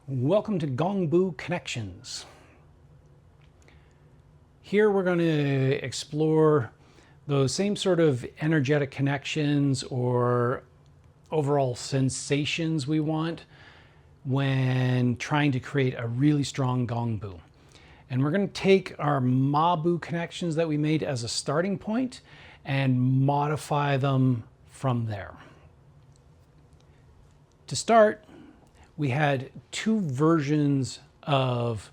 Welcome to Gong Bu Connections. Here we're going to explore those same sort of energetic connections or overall sensations we want when trying to create a really strong Gong Bu. And we're going to take our Ma Bu connections that we made as a starting point and modify them from there. To start, we had two versions of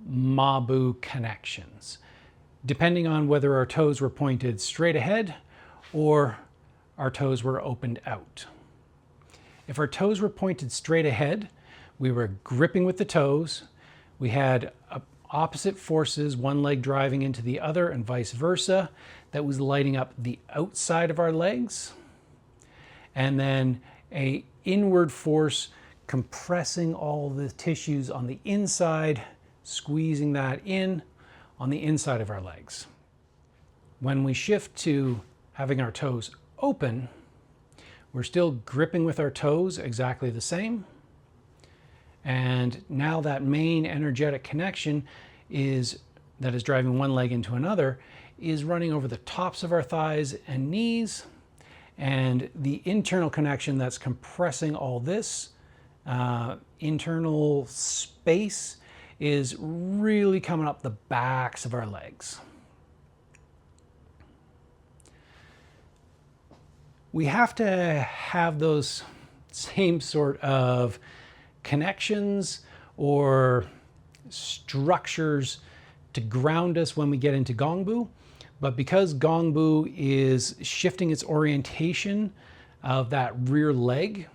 Ma Bu connections, depending on whether our toes were pointed straight ahead or our toes were opened out. If our toes were pointed straight ahead, we were gripping with the toes. We had opposite forces, one leg driving into the other and vice versa. That was lighting up the outside of our legs. And then an inward force compressing all the tissues on the inside, squeezing that in on the inside of our legs. When we shift to having our toes open, we're still gripping with our toes exactly the same. And now that main energetic connection that is driving one leg into another is running over the tops of our thighs and knees. And the internal connection that's compressing all this internal space is really coming up the backs of our legs. We have to have those same sort of connections or structures to ground us when we get into Gong Bu. But because Gong Bu is shifting its orientation of that rear leg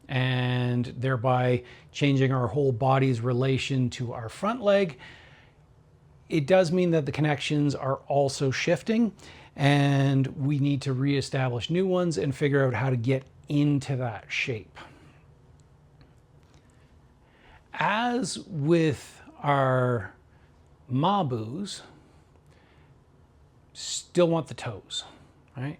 and thereby changing our whole body's relation to our front leg, it does mean that the connections are also shifting, and we need to reestablish new ones and figure out how to get into that shape. As with our Ma Bus, still want the toes, right?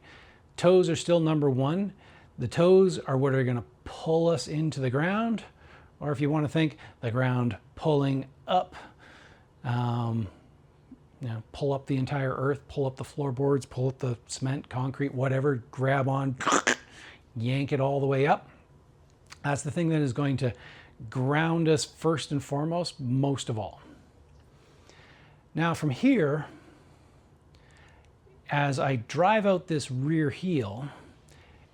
Toes are still number one. The toes are what are going to pull us into the ground, or if you want to think the ground pulling up, pull up the entire earth, pull up the floorboards, pull up the cement, concrete, whatever, grab on, yank it all the way up. That's the thing that is going to ground us first and foremost, most of all. Now from here, as I drive out this rear heel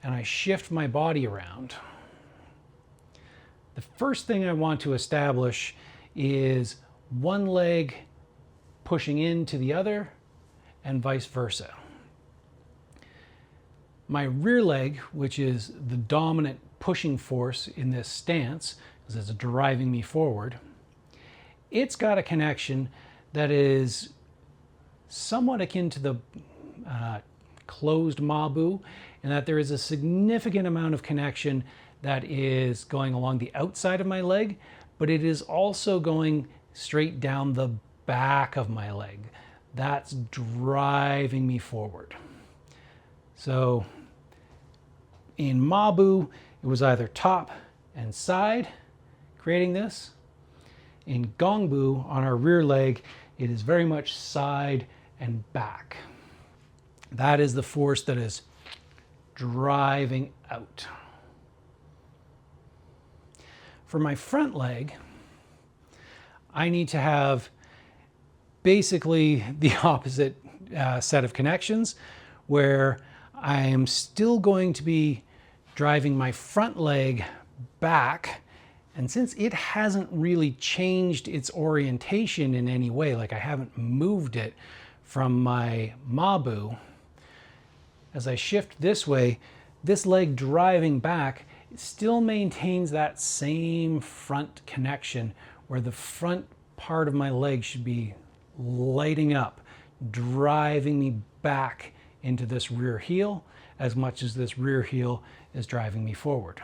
and I shift my body around, the first thing I want to establish is one leg pushing into the other and vice versa. My rear leg, which is the dominant pushing force in this stance, because it's driving me forward, it's got a connection that is somewhat akin to the closed Ma Bu, in that there is a significant amount of connection that is going along the outside of my leg, but it is also going straight down the back of my leg. That's driving me forward. So in Ma Bu, it was either top and side creating this. In Gong Bu, on our rear leg, it is very much side and back. That is the force that is driving out. For my front leg, I need to have basically the opposite set of connections, where I am still going to be driving my front leg back. And since it hasn't really changed its orientation in any way, like I haven't moved it from my Ma Bu, as I shift this way, this leg driving back still maintains that same front connection, where the front part of my leg should be lighting up, driving me back into this rear heel as much as this rear heel is driving me forward.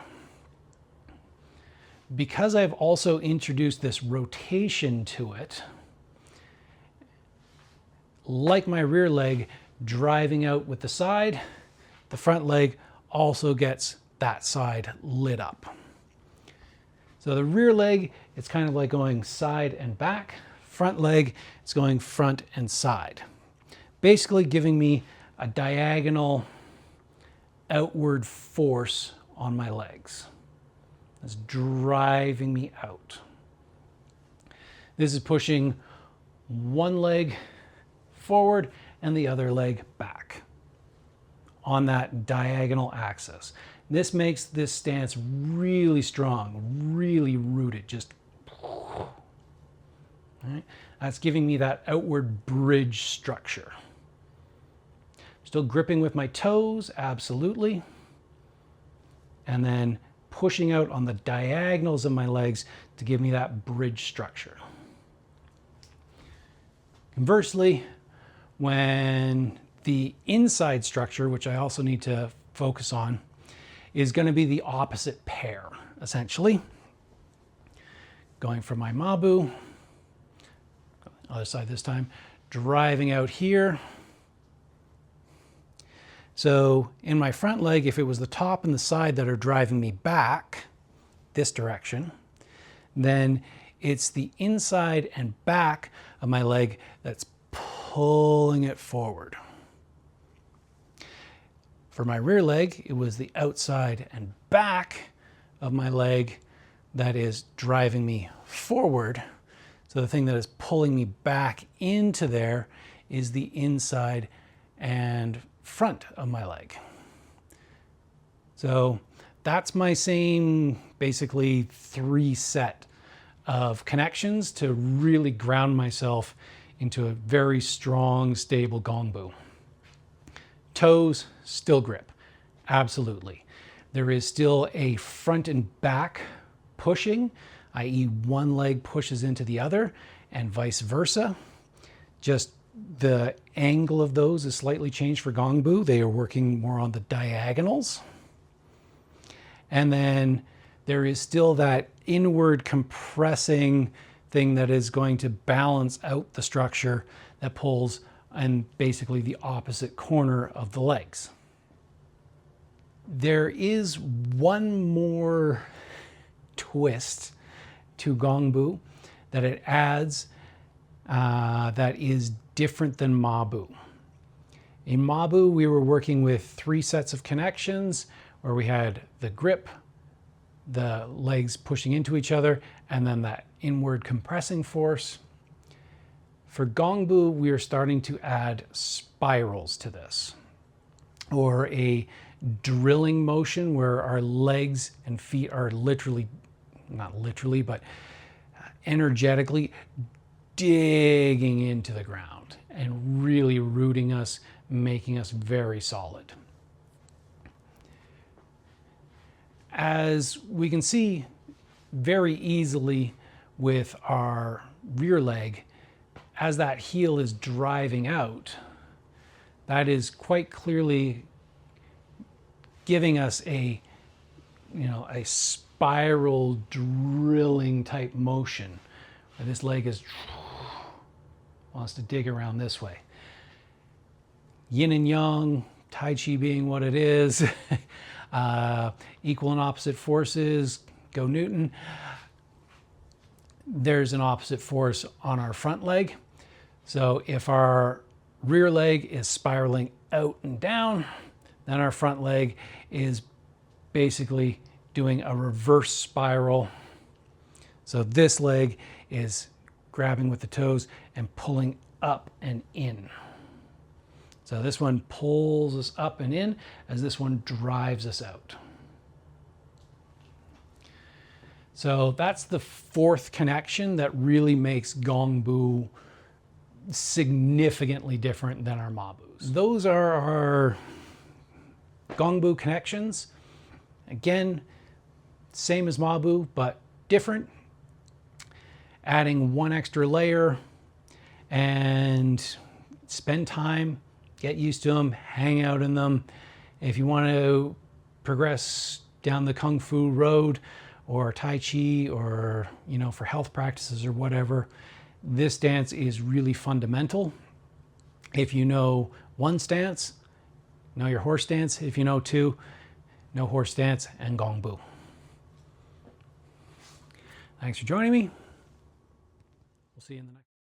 Because I've also introduced this rotation to it, like my rear leg driving out with the side, the front leg also gets that side lit up. So the rear leg, it's kind of like going side and back. Front leg, it's going front and side. Basically giving me a diagonal outward force on my legs. It's driving me out. This is pushing one leg forward and the other leg back on that diagonal axis. This makes this stance really strong, really rooted, just, right? That's giving me that outward bridge structure. Still gripping with my toes, absolutely. And then pushing out on the diagonals of my legs to give me that bridge structure. Conversely, when the inside structure, which I also need to focus on, is going to be the opposite pair, essentially. Going from my Ma Bu, other side this time, driving out here. So in my front leg, if it was the top and the side that are driving me back this direction, then it's the inside and back of my leg that's pulling it forward. For my rear leg, it was the outside and back of my leg that is driving me forward. So the thing that is pulling me back into there is the inside and front of my leg. So that's my same basically 3 set of connections to really ground myself into a very strong, stable Gong Bu. Toes, still grip, absolutely. There is still a front and back pushing, i.e. one leg pushes into the other and vice versa. Just the angle of those is slightly changed for Gong Bu. They are working more on the diagonals. And then there is still that inward compressing thing that is going to balance out the structure that pulls in basically the opposite corner of the legs. There is one more twist to Gong Bu that it adds that is different than Ma Bu. In Ma Bu, we were working with 3 sets of connections where we had the grip, the legs pushing into each other, and then that inward compressing force. For Gong Bu, we are starting to add spirals to this, or a drilling motion where our legs and feet are literally, not literally, but energetically digging into the ground and really rooting us, making us very solid. As we can see very easily with our rear leg, as that heel is driving out, that is quite clearly giving us a spiral drilling type motion. Where this leg wants to dig around this way. Yin and yang, Tai Chi being what it is, equal and opposite forces, go Newton. There's an opposite force on our front leg. So if our rear leg is spiraling out and down, then our front leg is basically doing a reverse spiral. So this leg is grabbing with the toes and pulling up and in. So this one pulls us up and in as this one drives us out. So that's the 4th connection that really makes Gong Bu significantly different than our Ma Bus. Those are our Gong Bu connections. Again, same as Ma Bu, but different. Adding 1 extra layer and spend time, get used to them, hang out in them. If you want to progress down the Kung Fu road or Tai Chi or, for health practices or whatever, this dance is really fundamental. If you know 1 stance, know your horse stance. If you know 2, know horse stance and Gong Bu. Thanks for joining me. We'll see you in the next.